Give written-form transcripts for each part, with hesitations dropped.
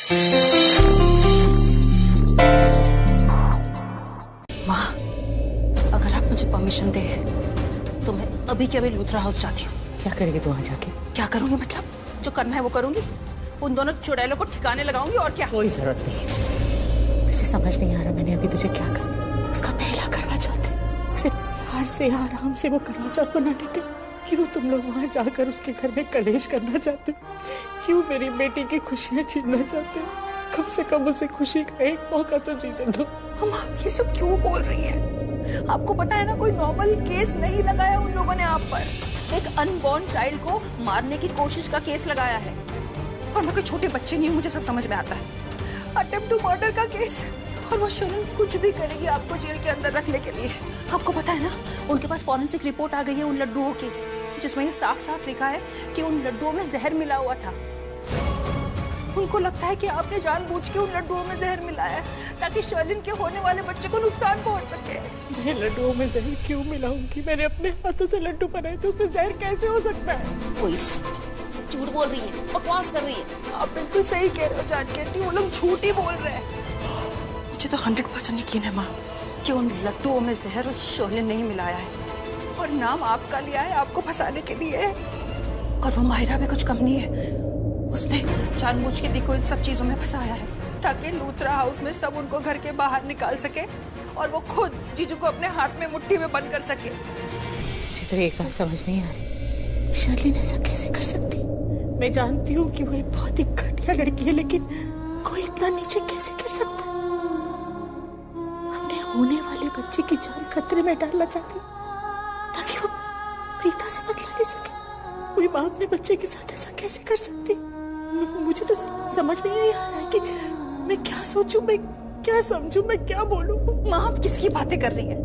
माँ, अगर आप मुझे परमिशन दे तो मैं अभी के अभी लूथरा हाउस जाती हूँ। क्या करेगी तू वहां जाके? क्या करूंगी मतलब? जो करना है वो करूंगी। उन दोनों चुड़ैलों को ठिकाने लगाऊंगी और क्या। कोई जरूरत नहीं। मुझे समझ नहीं आ रहा मैंने अभी तुझे क्या कहा। उसका पहला करवा चौथ है, उसे प्यार से आराम से वो करवा चौथ मनाने दे। क्यों तुम लोग वहां जाकर उसके घर में कलेश करना चाहते? क्यों मेरी बेटी की खुशियां छीनना चाहते? कम से कम उसे खुशी का एक मौका तो जीने दो। हम आप ये सब क्यों बोल रही हैं? आपको पता है ना, कोई नॉर्मल केस नहीं लगाया उन लोगों ने आप पर। एक अनबॉर्न चाइल्ड को मारने की कोशिश का केस लगाया है। और मैं कोई छोटे बच्चे नहीं हूँ, मुझे सब समझ में आता है। अटेम्प्ट टू मर्डर का केस। और वो शर्लिन कुछ भी करेगी आपको जेल के अंदर रखने के लिए। आपको पता है ना, उनके पास फॉरेंसिक रिपोर्ट आ गई है उन लड्डुओं की, जिसमें ये साफ साफ लिखा है कि उन लड्डुओं में जहर मिला हुआ था। उनको लगता है कि आपने जानबूझ के उन लड्डुओं में जहर मिलाया है ताकि शर्लिन के होने वाले बच्चे को नुकसान पहुंच सके। मैं लड्डुओं में जहर क्यों मिलाऊंगी? मैंने अपने हाथों से लड्डू बनाए थे, उसमें जहर कैसे हो सकता है? कोई झूठ बोल रही है, बकवास कर रही है। आप बिल्कुल सही कह रहे हो जानकी आंटी, वो लोग झूठ ही बोल रहे हैं। मुझे तो 100% यकीन है माँ कि उन लड्डुओं में जहर उस शर्लिन ने ही मिलाया है और नाम आपका लिया है आपको फंसाने के लिए। और वो माहिरा भी कुछ कम नहीं है, उसने जानबूझ के देखो इन सब चीजों में फंसाया है ताकि लूथरा हाउस में सब उनको घर के बाहर निकाल सके और वो खुद जीजू को अपने हाथ में मुट्ठी में बंद कर सके। मुझे तो एक बात समझ नहीं आ रही, शर्लिन ऐसा कैसे कर सकती? मैं जानती हूँ कि वो एक बहुत ही घटिया लड़की है, लेकिन कोई इतना नीचे कैसे कर सकता? अपने होने वाले बच्चे की जान खतरे में डालना चाहती ताकि वो प्रीता से बदला ले सके। कोई माँ अपने बच्चे के साथ ऐसा कैसे कर सकती? मुझे तो समझ में ही नहीं आ रहा है कि मैं क्या सोचूं, मैं क्या समझूं, मैं क्या बोलूं। माँ आप किसकी बातें कर रही हैं?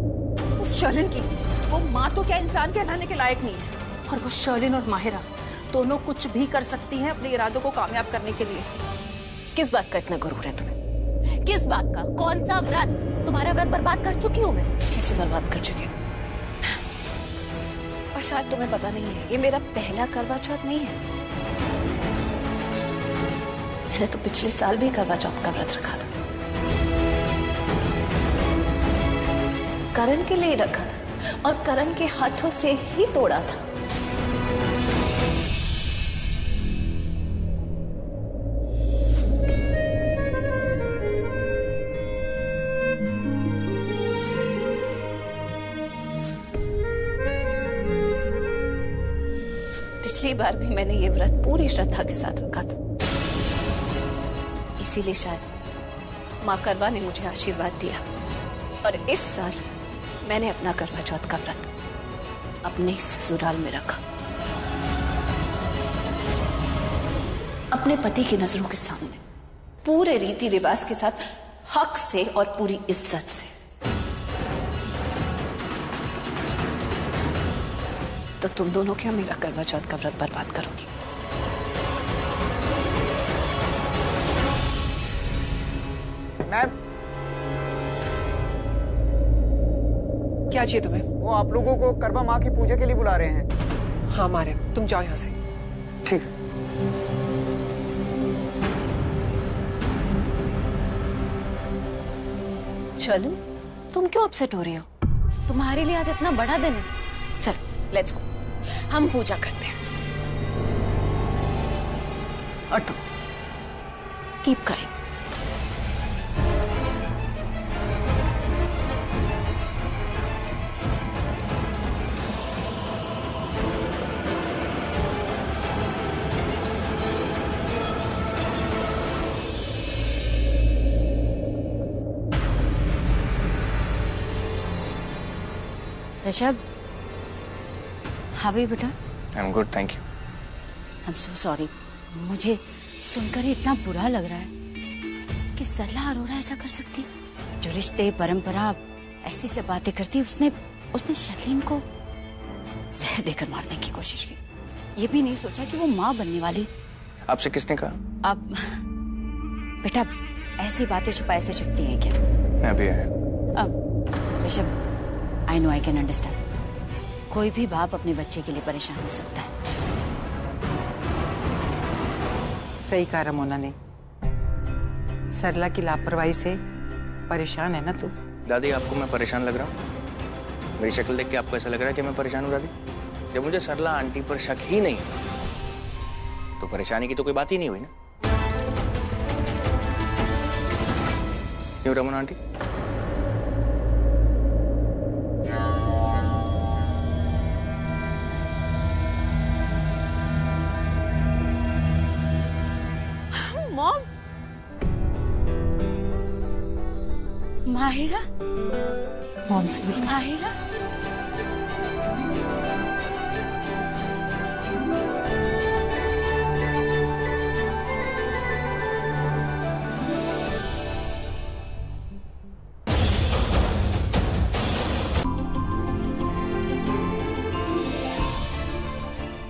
उस शर्लिन की। वो माँ तो क्या इंसान कहलाने के लायक नहीं है। और वो शर्लिन और माहिरा दोनों कुछ भी कर सकती हैं अपने इरादों को कामयाब करने के लिए। किस बात का इतना गुरूर है तुम्हें? किस बात का? कौन सा व्रत? तुम्हारा व्रत बर्बाद कर चुकी हूँ मैं। कैसे बर्बाद कर चुकी हूँ? और शायद तुम्हें पता नहीं है, ये मेरा पहला करवा चौथ नहीं है। मैंने तो पिछले साल भी करवा चौथ का व्रत रखा था, करण के लिए रखा था और करण के हाथों से ही तोड़ा था। पिछली बार भी मैंने ये व्रत पूरी श्रद्धा के साथ रखा था, इसीलिए शायद माँ करवा ने मुझे आशीर्वाद दिया। और इस साल मैंने अपना करवा चौथ का व्रत अपने ससुराल में रखा, अपने पति की नजरों के सामने, पूरे रीति रिवाज के साथ, हक से और पूरी इज्जत से। तो तुम दोनों क्या मेरा करवा चौथ का व्रत बर्बाद करोगी? मैम, क्या चाहिए तुम्हें? वो आप लोगों को करवा माँ की पूजा के लिए बुला रहे हैं। हाँ मारे, तुम जाओ यहाँ से। ठीक। शर्लिन, तुम क्यों अपसेट हो रही हो? तुम्हारे लिए आज इतना बड़ा दिन है। चलो लेट्स गो, हम पूजा करते हैं। और तुम keep crying. Rishabh, how are you बेटा? I am good, thank you. I am so sorry, मुझे सुनकर ही इतना बुरा लग रहा है कि सरला अरोड़ा ऐसा कर सकती है। जो रिश्ते परंपरा ऐसी सब बातें करती है, उसने शर्लिन को जहर देकर मारने की कोशिश की। ये भी नहीं सोचा कि वो माँ बनने वाली। आपसे किसने कहा? अब बेटा ऐसी बातें छुपाए से छुपती हैं क्या? मैं भी है। अब Rishabh, I know, I can understand. कोई भी बाप अपने बच्चे के लिए परेशान हो सकता है। सही कहा रमोना ने। सरला की लापरवाही से परेशान है ना तू? दादी आपको मैं परेशान लग रहा हूँ? मेरी शक्ल देख के आपको ऐसा लग रहा है कि मैं परेशान हूँ दादी? जब मुझे सरला आंटी पर शक ही नहीं तो परेशानी की तो कोई बात ही नहीं हुई ना। क्यों Raman aunty? Mom, Mahira, mom से भी माहिरा,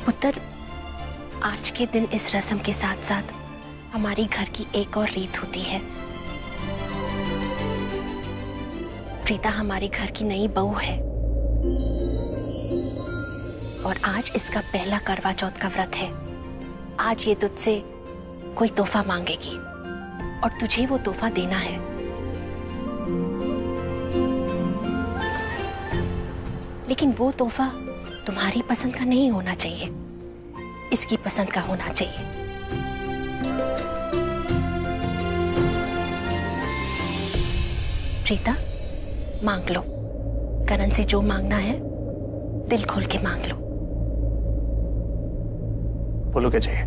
पुत्र, आज के दिन इस रस्म के साथ साथ हमारी घर की एक और रीत होती है। प्रीता हमारे घर की नई बहू है और आज इसका पहला करवा चौथ का व्रत है। आज ये तुझसे कोई तोहफा मांगेगी और तुझे वो तोहफा देना है। लेकिन वो तोहफा तुम्हारी पसंद का नहीं होना चाहिए, इसकी पसंद का होना चाहिए। प्रीता, मांग लो। करण से जो मांगना है दिल खोल के मांग लो। बोलो क्या चाहिए?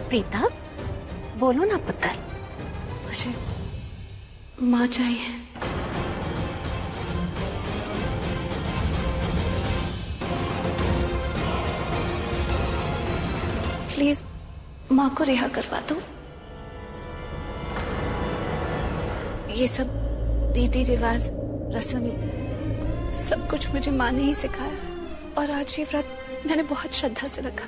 प्रीता, बोलो ना पुत्र। मुझे माँ चाहिए। प्लीज माँ को रिहा करवा दो। ये सब रीति रिवाज, रस्म, सब कुछ मुझे माँ ने ही सिखाया और आज ये व्रत मैंने बहुत श्रद्धा से रखा।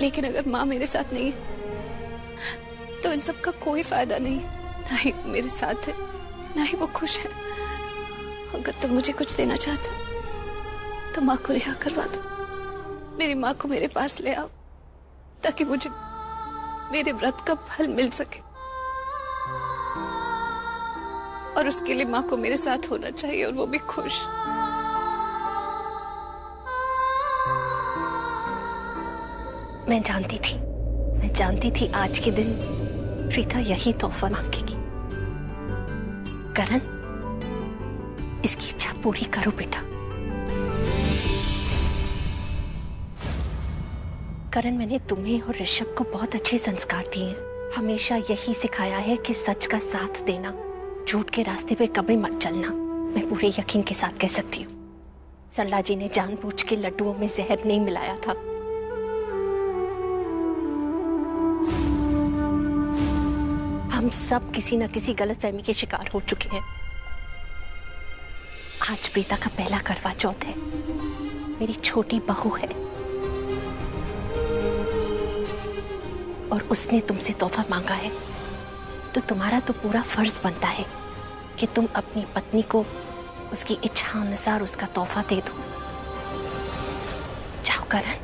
लेकिन अगर माँ मेरे साथ नहीं है तो इन सब का कोई फायदा नहीं। ना ही वो मेरे साथ है, ना ही वो खुश है। अगर तुम मुझे कुछ देना चाहते तो माँ को रिहा करवा दो। मेरी माँ को मेरे पास ले आओ ताकि मुझे मेरे व्रत का फल मिल सके। और उसके लिए माँ को मेरे साथ होना चाहिए और वो भी खुश। मैं जानती थी आज के दिन प्रीता यही तोहफा मांगेगी। करण, इसकी इच्छा पूरी करो बेटा। करण, मैंने तुम्हें और ऋषभ को बहुत अच्छे संस्कार दिए हैं। हमेशा यही सिखाया है कि सच का साथ देना, झूठ के रास्ते पे कभी मत चलना। मैं पूरे यकीन के साथ कह सकती हूँ, सरला जी ने जानबूझ के लड्डुओं में जहर नहीं मिलाया था। हम सब किसी न किसी गलतफहमी के शिकार हो चुके हैं। आज प्रीता का पहला करवा चौथ है, मेरी छोटी बहू है और उसने तुमसे तोहफा मांगा है, तो तुम्हारा तो पूरा फर्ज बनता है कि तुम अपनी पत्नी को उसकी इच्छा अनुसार उसका तोहफा दे दो। जाओ करण,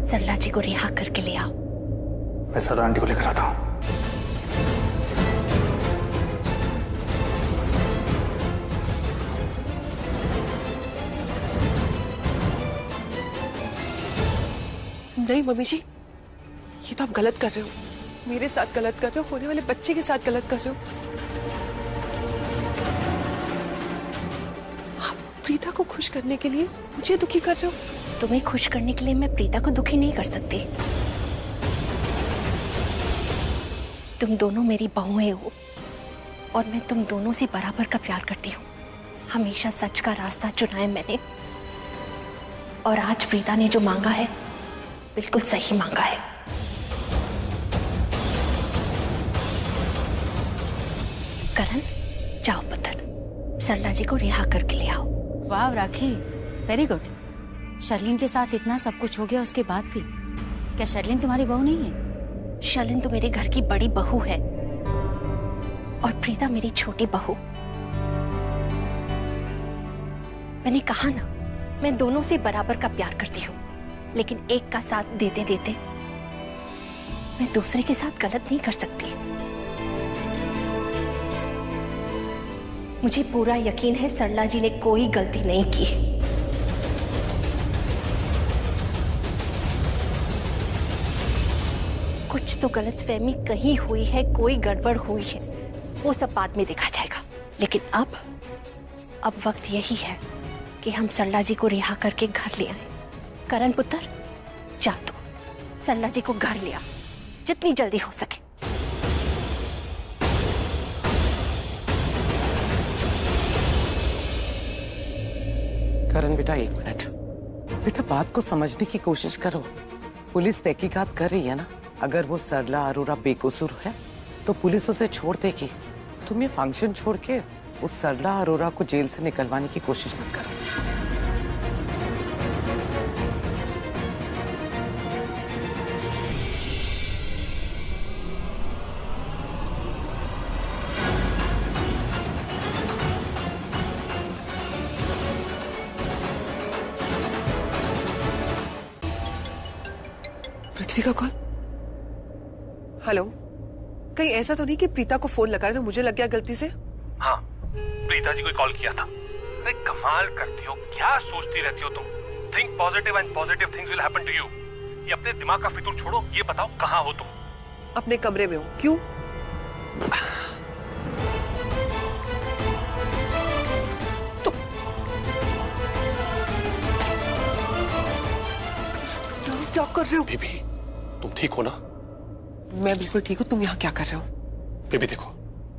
सरला जी को रिहा करके ले आओ। मैं सरला आंटी को लेकर आता हूँ। नहीं मम्मी जी, ये तो आप गलत कर रहे हो। मेरे साथ गलत कर रहे हो, होने वाले बच्चे के साथ गलत कर रहे हो। आप प्रीता को खुश करने के लिए मुझे दुखी कर रहे हो। तुम्हें खुश करने के लिए मैं प्रीता को दुखी नहीं कर सकती। तुम दोनों मेरी बहुएं हो और मैं तुम दोनों से बराबर का प्यार करती हूँ। हमेशा सच का रास्ता चुना है मैंने, और आज प्रीता ने जो मांगा है बिल्कुल सही मांगा है। करण, जाओ पुत्र, सरला जी को रिहा करके ले आओ। वाह राखी, वेरी गुड। शर्लिन के साथ इतना सब कुछ हो गया उसके बाद भी क्या शर्लिन तुम्हारी बहू नहीं है? शर्लिन तो मेरे घर की बड़ी बहू है और प्रीता मेरी छोटी बहू। मैंने कहा ना, मैं दोनों से बराबर का प्यार करती हूँ, लेकिन एक का साथ देते देते मैं दूसरे के साथ गलत नहीं कर सकती। मुझे पूरा यकीन है सरला जी ने कोई गलती नहीं की। कुछ तो गलतफहमी कहीं हुई है, कोई गड़बड़ हुई है, वो सब बाद में देखा जाएगा। लेकिन अब वक्त यही है कि हम सरला जी को रिहा करके घर ले आए। करण पुत्र, जा तू सरला जी को घर ले आ, जितनी जल्दी हो सके। करण बेटा, एक मिनट बेटा, बात को समझने की कोशिश करो। पुलिस तहकीकात कर रही है ना। अगर वो सरला अरोरा बेकसूर है तो पुलिस उसे छोड़ देगी। तुम ये फंक्शन छोड़ के उस सरला अरोरा को जेल से निकलवाने की कोशिश मत करो। पृथ्वी का कॉल। हेलो, कहीं ऐसा तो नहीं कि प्रीता को फोन लगा रहे तो मुझे लग गया गलती से? हाँ, प्रीता जी को कॉल किया था। अरे कमाल करती हो, क्या सोचती रहती हो तुम? Think positive and positive things will happen to you. ये अपने दिमाग का फितूर छोड़ो, ये बताओ कहाँ हो तुम? अपने कमरे में हूँ। क्यों? तुम क्या कर रहे हो? बेबी, तुम ठीक हो ना? मैं बिल्कुल ठीक हूँ। तुम यहाँ क्या कर रहे हो? बेबी देखो,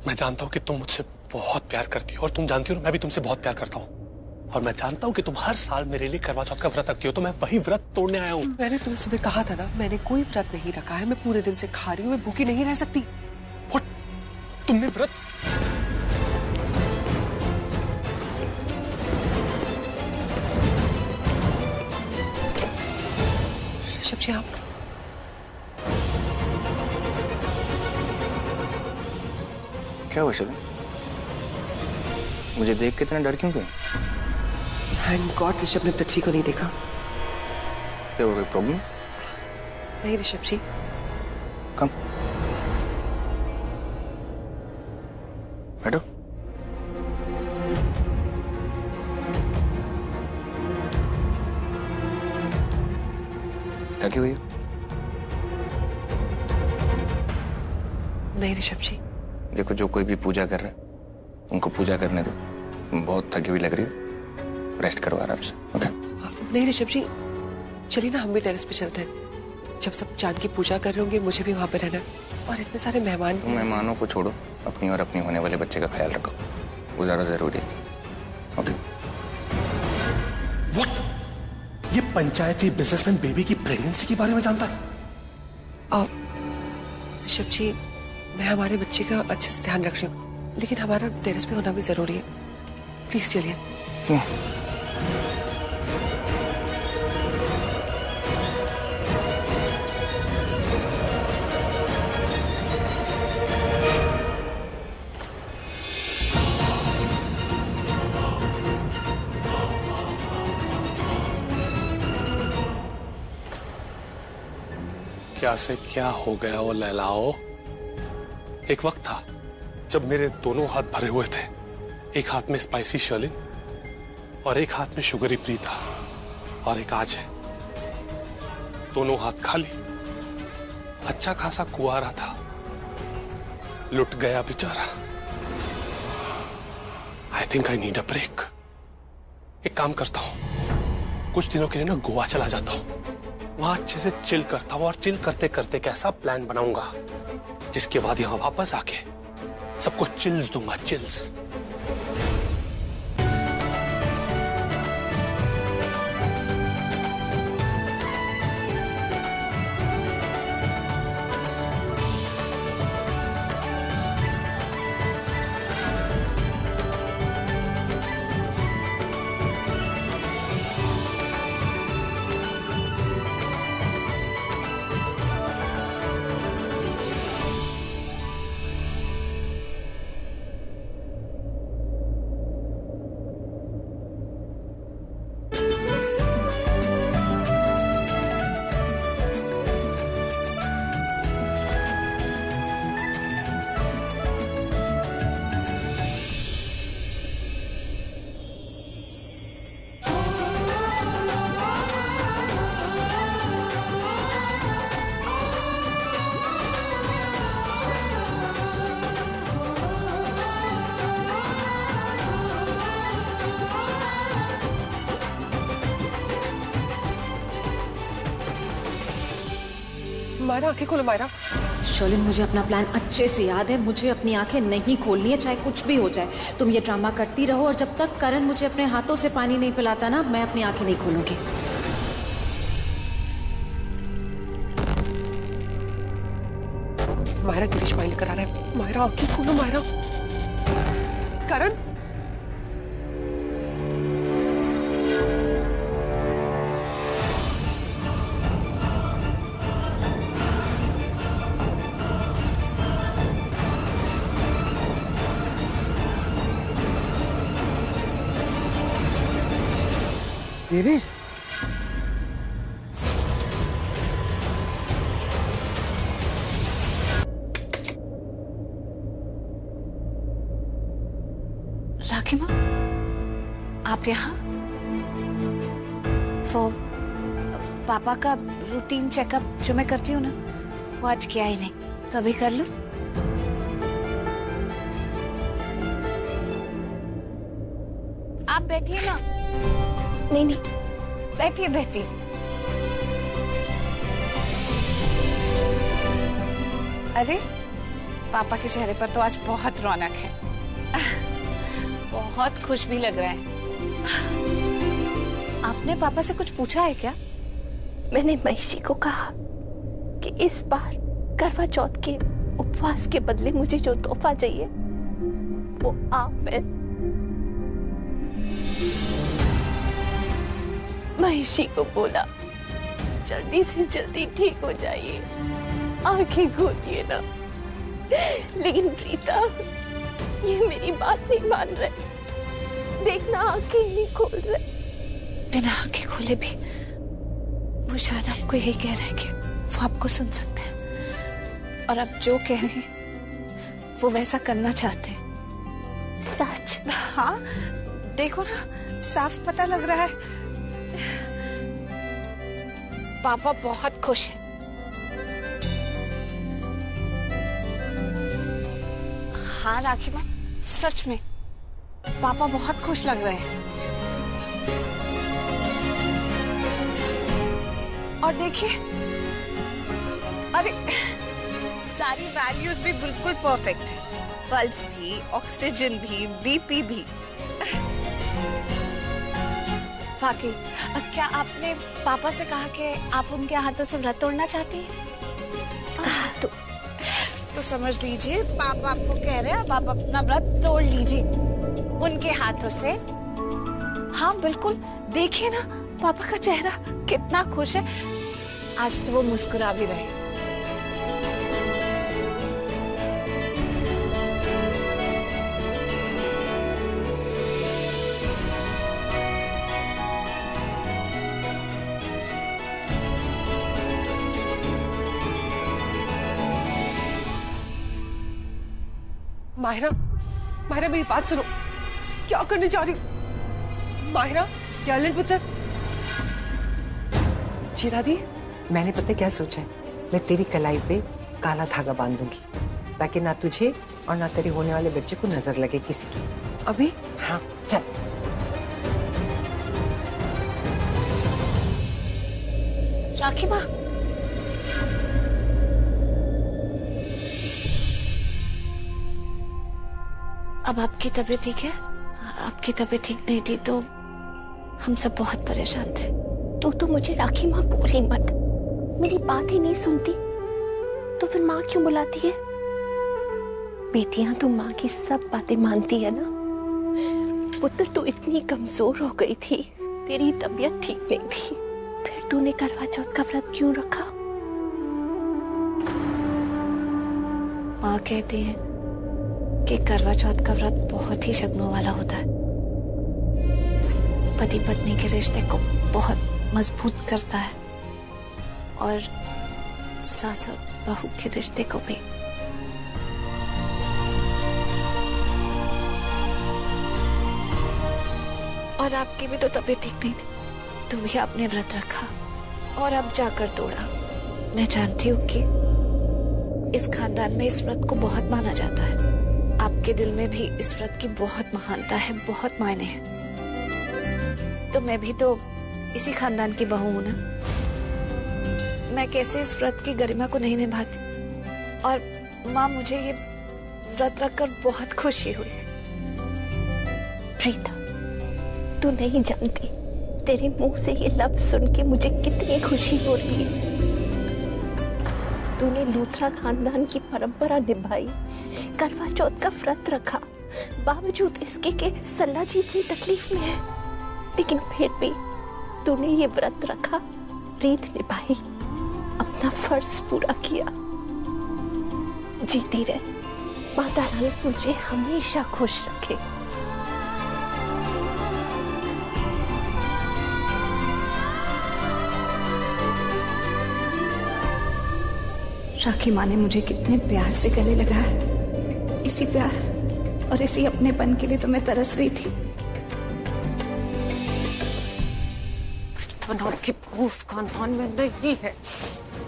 मैं जानता हूँ कि तुम मुझसे बहुत प्यार करती हो और तुम जानती हो मैं भी तुमसे बहुत प्यार करता हूँ। और मैं जानता हूँ कि तुम हर साल मेरे लिए करवा चौथ का व्रत रखती हो, तो मैं वही व्रत तोड़ने आया हूँ। मैंने तुम्हें सुबह कहा था ना, मैंने कोई व्रत नहीं रखा है। मैं पूरे दिन से खा रही हूँ, मैं भूखी नहीं रह सकती। तुमने व्रत? ऋषभ जी, आप क्या हुआ शिवन? मुझे देख के इतना डर क्यों गए? थैंक गॉड ऋषभ ने पृथ्वी को नहीं देखा। क्या हुआ, कोई प्रॉब्लम? नहीं ऋषभ जी। कम बैठो। थकी हुई हो? नहीं ऋषभ जी। देखो, जो कोई भी पूजा कर रहा है उनको पूजा करने दो। तुम बहुत थकी हुई लग रही हो, रेस्ट करो आराम से। ओके? नहीं ऋषभ जी, चलिए ना हम भी टेरेस पे चलते हैं। जब सब चांद की पूजा कर रहे होंगे, मुझे भी वहां पे रहना है। और इतने सारे मेहमान। तुम मेहमानों को छोड़ो, अपनी और अपनी होने वाले बच्चे का ख्याल रखो, वो ज्यादा जरूरी है। ओके? ये पंचायती बिजनेसमैन बेबी की प्रेगनेंसी के बारे में जानता है? ऋषभ जी, मैं हमारे बच्चे का अच्छे से ध्यान रख रही हूँ, लेकिन हमारा टेरेस पे होना भी जरूरी है। प्लीज चलिए। क्या से क्या हो गया वो लैलाओ? एक वक्त था जब मेरे दोनों हाथ भरे हुए थे, एक हाथ में स्पाइसी शर्लिन और एक हाथ में शुगरी प्रीता, और एक आज है दोनों हाथ खाली। अच्छा खासा कुआरा था, लुट गया बेचारा। I think I need a break. एक काम करता हूं, कुछ दिनों के लिए ना गोवा चला जाता हूं, वहां अच्छे से चिल करता हूं, और चिल करते करते कैसा प्लान बनाऊंगा जिसके बाद यहां वापस आके सबको चिल्स दूंगा, चिल्स। मायरा आंखें खोलो मायरा। शर्लिन, मुझे अपना प्लान अच्छे से याद है। मुझे अपनी आंखें नहीं खोलनी है, चाहे कुछ भी हो जाए। तुम ये ड्रामा करती रहो और जब तक करण मुझे अपने हाथों से पानी नहीं पिलाता ना, मैं अपनी आंखें नहीं खोलूंगी। मायरा गिरीश भाई लेकर आ रहा है। मायरा आंखें खोलो मायरा। करण, गिरीश, राखी माँ, आप यहाँ? वो पापा का रूटीन चेकअप जो मैं करती हूँ ना, वो आज किया ही नहीं, तो अभी कर लूं? आप बैठिए ना। नहीं नहीं, बैठिए बैठिए। अरे, पापा के चेहरे पर तो आज बहुत रौनक है। बहुत खुश भी लग रहा है। आपने पापा से कुछ पूछा है क्या? मैंने महिषी को कहा कि इस बार करवा चौथ के उपवास के बदले मुझे जो तोहफा चाहिए वो आप है। महिषी को बोला जल्दी से जल्दी ठीक हो जाइए, आंखें खोलिए ना। लेकिन प्रीता ये मेरी बात नहीं मान रहे। देखना, आंखें नहीं खोल रहे। बिना आंखें खोले भी वो शायद आपको यही कह रहे हैं कि वो आपको सुन सकते हैं, और अब जो कह रहे हैं वो वैसा करना चाहते हैं। सच? हाँ, देखो ना, साफ पता लग रहा है। पापा बहुत खुश हैं। हाँ राखी माँ, सच में पापा बहुत खुश लग रहे हैं। और देखिए, अरे सारी वैल्यूज भी बिल्कुल परफेक्ट है। पल्स भी, ऑक्सीजन भी, बीपी भी। वाकई, क्या आपने पापा से कहा कि आप उनके हाथों से व्रत तोड़ना चाहती हैं? तो समझ लीजिए, पापा आपको कह रहे हैं आप अपना व्रत तोड़ लीजिए उनके हाथों से। हाँ बिल्कुल, देखिए ना पापा का चेहरा कितना खुश है। आज तो वो मुस्कुरा भी रहे। माहिरा, माहिरा मेरी बात सुनो। क्या करने जा रही हो माहिरा? क्या लिल पुत्र? जी दादी। मैंने पता क्या सोचा है, मैं तेरी कलाई पे काला धागा बांधूंगी ताकि ना तुझे और ना तेरे होने वाले बच्चे को नजर लगे किसी की। अभी? हाँ चल। राखी माँ, अब आपकी तबीयत ठीक है? आपकी तबीयत ठीक नहीं थी तो हम सब बहुत परेशान थे। तो मुझे राखी माँ बोली मत, मेरी बात ही नहीं सुनती तो फिर माँ क्यों बुलाती है? बेटियां तो माँ की सब बातें मानती है ना। पुत्र तू इतनी कमजोर हो गई थी, तेरी तबीयत ठीक नहीं थी, फिर तूने करवा चौथ का व्रत क्यों रखा? माँ कहती है कि करवा चौथ का व्रत बहुत ही शगनों वाला होता है, पति पत्नी के रिश्ते को बहुत मजबूत करता है और सास और बहू के रिश्ते को भी। और आपकी भी तो तबीयत ठीक नहीं थी, तो भी आपने व्रत रखा और अब जाकर तोड़ा। मैं जानती हूँ कि इस खानदान में इस व्रत को बहुत माना जाता है। आपके दिल में भी इस व्रत की बहुत महानता है, बहुत मायने हैं। तो मैं भी तो इसी खानदान की बहू हूं ना। मैं कैसे इस व्रत की गरिमा को नहीं निभाती। और माँ, मुझे ये व्रत रखकर बहुत खुशी हुई है। प्रीता, तू नहीं जानती तेरे मुंह से ये लफ्ज सुन के मुझे कितनी खुशी हो रही है। तूने लूथरा खानदान की परंपरा निभाई, करवा चौथ का व्रत रखा, बावजूद इसके के सल्ला जी इतनी तकलीफ में है, लेकिन फिर भी तूने ये व्रत रखा, रीत निभाई, अपना फर्ज पूरा किया। जीती रहे, माता रानी तुझे हमेशा खुश रखे। राखी माँ ने मुझे कितने प्यार से गले लगाया। इसी प्यार और इसी अपनेपन के लिए तो मैं तरस रही थी। की बहू उस खानदान में नहीं है,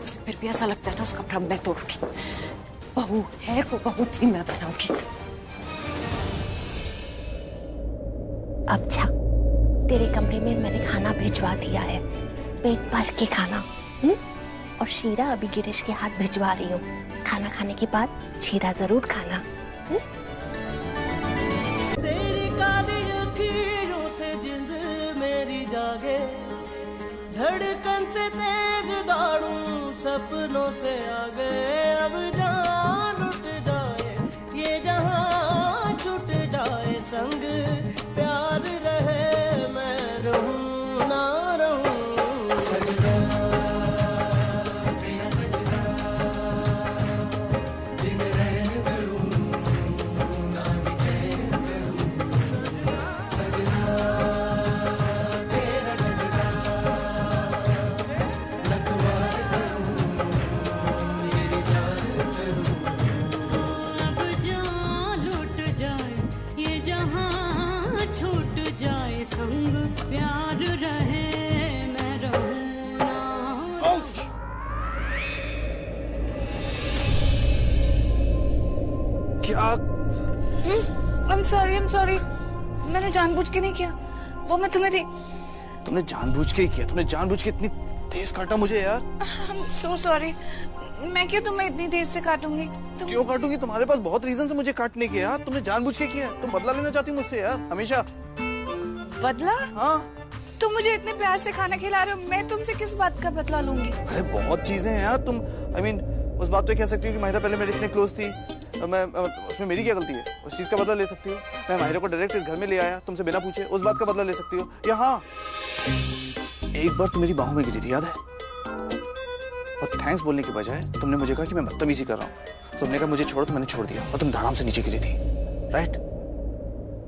उसे फिर भी ऐसा लगता है ना उसका भ्रम मैं तोड़ूंगी। बहू है वो बहू थी मैं बनाऊंगी। अब जा, तेरे कमरे में मैंने खाना भिजवा दिया है, पेट भर के खाना। और शीरा अभी गिरीश के हाथ भिजवा रही हूँ। खाना खाने के बाद शीरा जरूर खाना। तेरी काली अखियों से जिंद मेरी जागे, धड़कन से तेज दौड़ूं सपनों से आगे। अब जान उठ जाए ये जहां छूट जाए, संग प्यार रहे मैं रहूं ना रहूं। सजना प्यार रहे मैं रहूं ना। क्या? I'm sorry, मैंने जानबूझ के नहीं किया। वो मैं तुम्हें तुमने जानबूझ के ही किया। तुमने जानबूझ के इतनी तेज काटा मुझे यार। I'm so sorry। मैं क्यों तुम्हें इतनी तेज से काटूंगी? क्यों काटूंगी? तुम्हारे पास बहुत रीजन है मुझे काटने के यार। तुमने जानबूझ के किया। तुम बदला लेना चाहती हो मुझसे यार हमेशा। बदला? हाँ। तुम मुझे इतने प्यार से खाना खिला रहे हो, मैं तुमसे किस बात का बदला लूंगी? अरे बहुत चीजें हैं यार। तुम उस बात पे कह सकती हो कि माहिरा पहले मेरे इतने क्लोज थी, मैं उसमें मेरी क्या गलती है? उस चीज का बदला ले सकती हो। मैं माहिरा को डायरेक्ट इस घर में ले आया तुमसे बिना पूछे, उस बात का बदला ले सकती हो। या हाँ, एक बार तुम मेरी बाहों में गिरी थी, याद है? और थैंक्स बोलने के बजाय तुमने मुझे कहा कि मैं बदतमीजी कर रहा हूँ। तुमने कहा मुझे छोड़ो, तो मैंने छोड़ दिया और तुम धड़ाम से नीचे गिरी थी। राइट?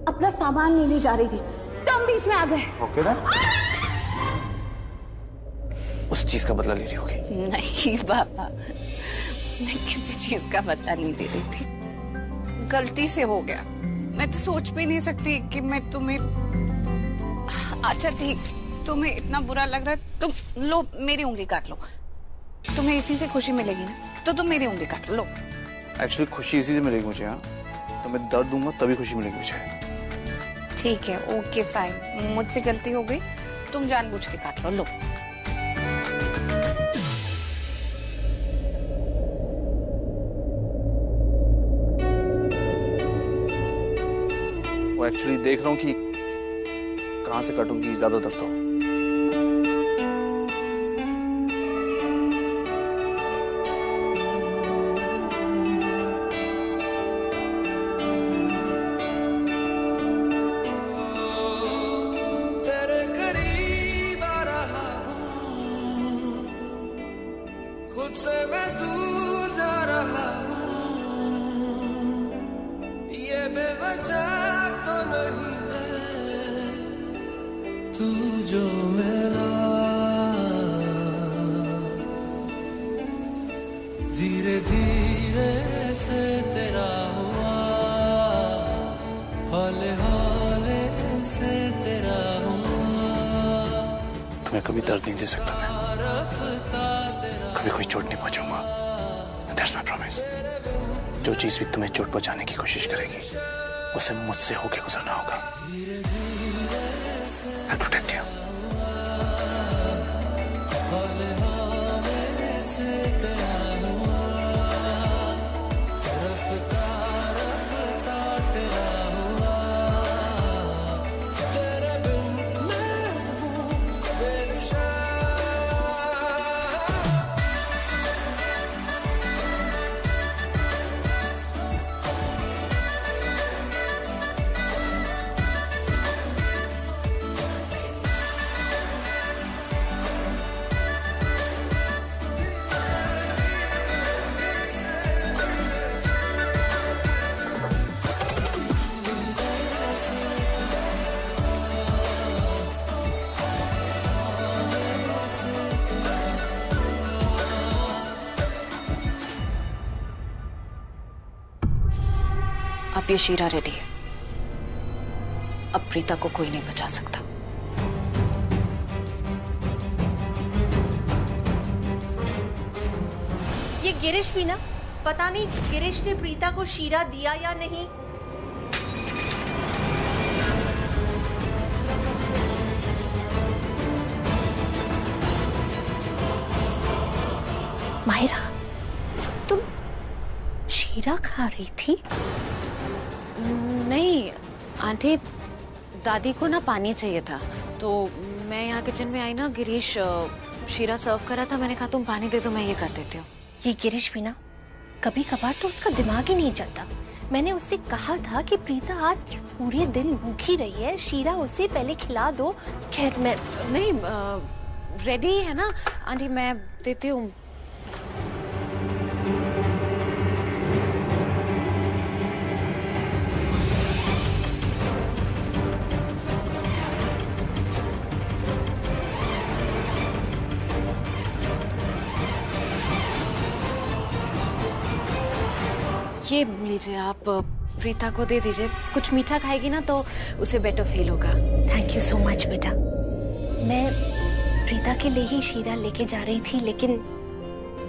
अपना सामान लेने जा रही थी, तुम बीच में आ गए। ओके ना? उस चीज का बदला ले रही होगी। नहीं बाबा, मैं किसी चीज का बदला नहीं दे रही थी, गलती से हो गया। मैं तो सोच भी नहीं सकती कि मैं तुम्हें। अच्छा ठीक, तुम्हें इतना बुरा लग रहा है, तुम लो मेरी उंगली काट लो। तुम्हें इसी से खुशी मिलेगी ना, तो तुम मेरी उंगली काट लो। एक्चुअली खुशी इसी से मिलेगी मुझे। हाँ, तो मैं दर्द दूंगा तभी खुशी मिलेगी मुझे। ठीक है, ओके फाइन, मुझसे गलती हो गई, तुम जानबूझ के काट लो। लो वो एक्चुअली देख रहा हूँ कि कहाँ से काटूंगी ज्यादा दर्द हो। तेरे करीब आ रहा हूँ, खुद से मैं दूर जा रहा हूँ, ये बेवजह तो नहीं है तू जो मिला। धीरे धीरे से तेरा हुआ, हौले हौले से तेरा हुआ। तुम्हें कभी दर्द नहीं दे सकता मैं, कभी कोई चोट नहीं पहुंचाऊंगा। That's my promise। जो चीज भी तुम्हें चोट पहुंचाने की कोशिश करेगी उसे मुझसे होके गुजरना होगा। I'll protect you। नशा अब ये शीरा रेडी है। अब प्रीता को कोई नहीं बचा सकता। ये गिरीश भी ना, पता नहीं गिरीश ने प्रीता को शीरा दिया या नहीं। माहिरा, तुम शीरा खा रही थी? नहीं आंटी, दादी को ना पानी चाहिए था तो मैं यहाँ किचन में आई ना, गिरीश शीरा सर्व करा था, मैंने कहा तुम पानी दे दो, मैं ये कर देती हूँ। ये गिरीश भी ना, कभी कभार तो उसका दिमाग ही नहीं चलता। मैंने उससे कहा था कि प्रीता आज पूरे दिन भूखी रही है, शीरा उसे पहले खिला दो। खैर मैं नहीं, रेडी है ना आंटी, मैं देती हूँ। ये लीजिए, आप प्रीता को दे दीजिए। कुछ मीठा खाएगी ना तो उसे बेटर फील होगा। थैंक यू सो मच बेटा। मैं प्रीता के लिए ही शीरा लेके जा रही थी, लेकिन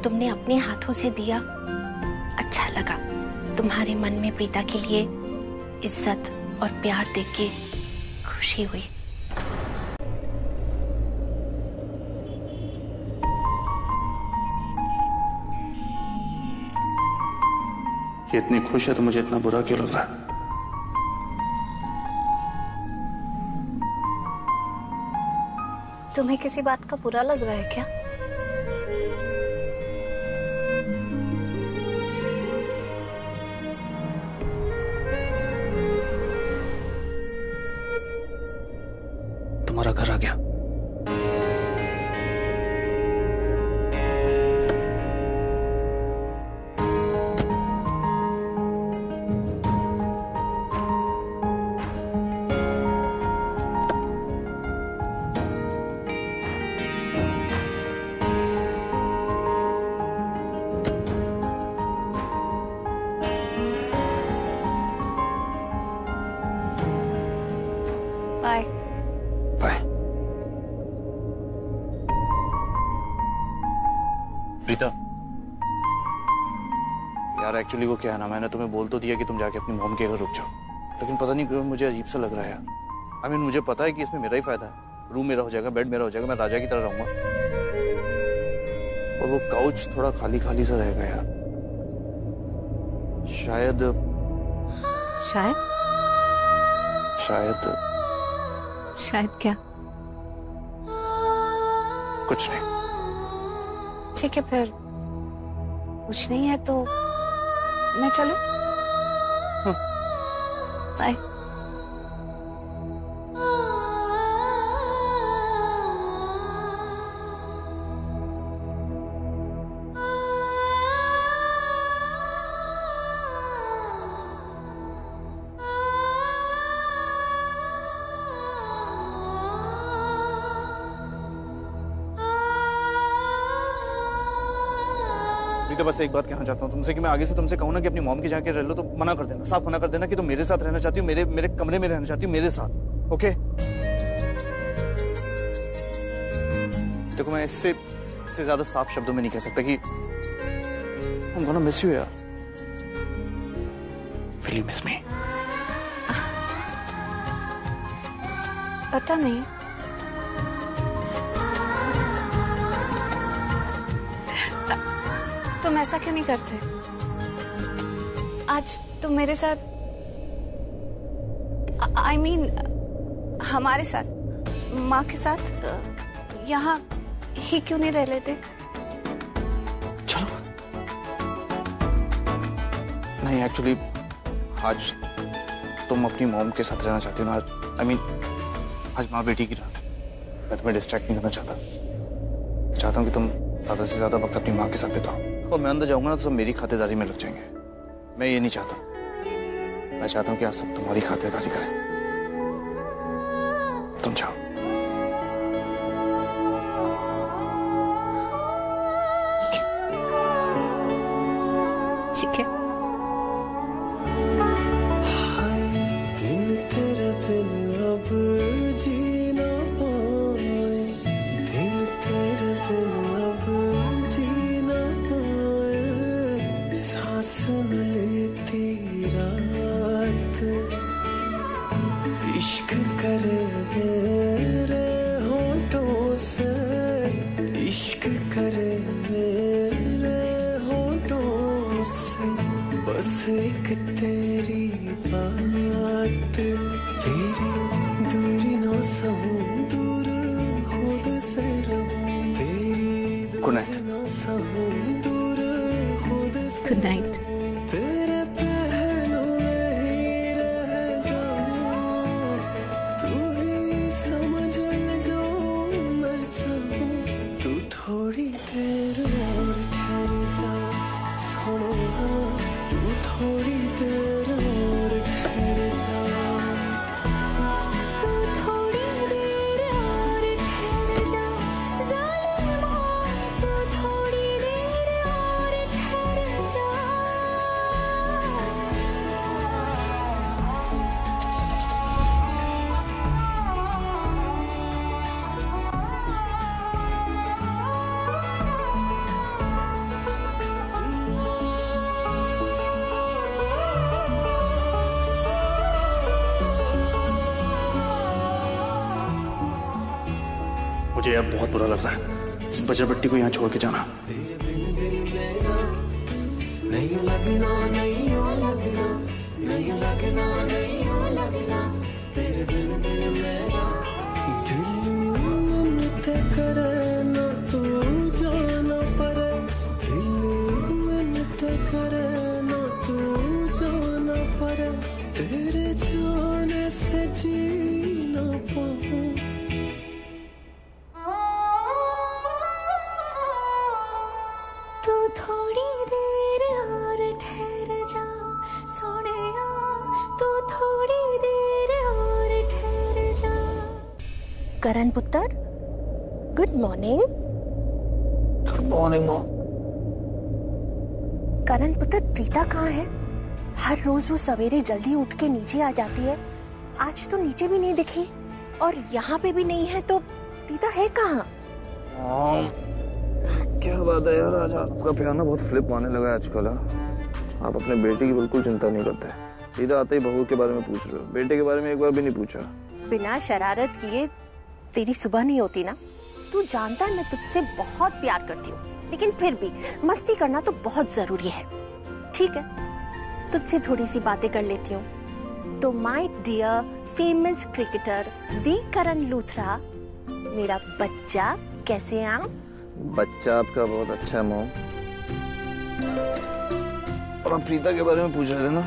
तुमने अपने हाथों से दिया, अच्छा लगा। तुम्हारे मन में प्रीता के लिए इज्जत और प्यार देख के खुशी हुई। ये इतनी खुश है तो मुझे इतना बुरा क्यों लग रहा है? तुम्हें किसी बात का बुरा लग रहा है क्या? तुम्हारा घर आ गया। बाय। बाय। प्रीता, यार एक्चुअली वो क्या है ना, मैंने तुम्हें बोल तो दिया कि तुम जाके अपनी मॉम के घर रुक जाओ, लेकिन पता नहीं क्यों मुझे अजीब सा लग रहा है यार। आई मीन मुझे पता है कि इसमें मेरा ही फायदा है, रूम मेरा हो जाएगा, बेड मेरा हो जाएगा, मैं राजा की तरह रहूंगा, और वो काउच थोड़ा खाली खाली सा रहेगा यार। शायद शायद शायद शायद क्या? कुछ नहीं। ठीक है, फिर कुछ नहीं है तो मैं चलूं? बाय। तो बस एक बात कहना चाहता हूँ तुमसे कि मैं आगे से तुमसे कहूँ ना कि अपनी मॉम के जाके रह लो तो मना कर देना, साफ मना कर देना कि तुम मेरे साथ रहना चाहती हो, मेरे कमरे में रहना चाहती हो, मेरे साथ। ओके? देखो मैं इससे ज्यादा साफ शब्दों में नहीं कह सकता कि I'm gonna miss you यार। Will you miss me? पता नहीं। तुम ऐसा क्यों नहीं करते? आज तुम मेरे साथ, I mean, हमारे साथ, माँ के साथ यहाँ ही क्यों नहीं रह लेते? चलो। नहीं, एक्चुअली आज तुम अपनी मॉम के साथ रहना चाहती हो ना। आई मीन आज माँ बेटी की रात, मैं तुम्हें डिस्ट्रैक्ट नहीं करना चाहता हूँ कि तुम ज्यादा से ज्यादा वक्त अपनी माँ के साथ बिताओ। और मैं अंदर जाऊंगा ना तो सब मेरी खातिरदारी में लग जाएंगे। मैं ये नहीं चाहता। मैं चाहता हूँ कि आज सब तुम्हारी खातिरदारी करें। तुम जाओ। ठीक है। इश्क करे मेरे होठों से, इश्क करे मेरे होठों से, बस एक तेरी बात, तेरी दूरी ना सहूं, दूर खुद से रहूं, तेरी दूरी ना सहूं, दूर खुद से। Good night. तेरे पहलू में ही रह जाऊं, तू ही समझ ले जो मैं चाहूं, तू थोड़ी देर और ठहर जा सोनिया, तू थोड़ी देर और ठहर जा, तू थोड़ी देर और ठहर जा ज़ालिमा, तू थोड़ी देर और ठहर जा। मुझे अब बहुत बुरा लग रहा है इस बजर बट्टी को यहाँ छोड़ के जाना। नहीं लगना, नहीं लगना, नहीं लगना, नहीं लगना, तेरे बिन दिल मेरा, दिल मिन्नत करे ना तू जाना पड़े, दिल मिन्नत करे ना तू जाना पड़े, तेरे जाने से जी ना पाऊं। तू थोड़ी देर और ठहर जा सोनिया, तू थोड़ी देर और ठहर जा। करण पुत्र, good morning. Good morning mom. Karan पुत्र, प्रीता कहाँ है? हर रोज वो सवेरे जल्दी उठ के नीचे आ जाती है, आज तो नीचे भी नहीं दिखी और यहाँ पे भी नहीं है, तो प्रीता है कहाँ? क्या बात है यार, आज आपका प्यार ना बहुत फ्लिप आने लगा है आजकल। आप अपने बेटे की बिल्कुल चिंता नहीं करते, सीधा आते ही बहू के बारे में पूछ रहे हो, बेटे के बारे में एक बार भी नहीं पूछा। बिना शरारत किए तेरी सुबह नहीं होती ना। तू जानता है मैं तुझसे बहुत प्यार करती हूँ, लेकिन फिर भी मस्ती करना तो बहुत जरूरी है। ठीक है, तुझसे थोड़ी सी बातें कर लेती हूँ। तो माय डियर फेमस क्रिकेटर दी करण लूथरा, मेरा बच्चा कैसे हैं आप? बच्चा आपका बहुत अच्छा है मॉम। और आप प्रीता के बारे में पूछ रहे थे ना।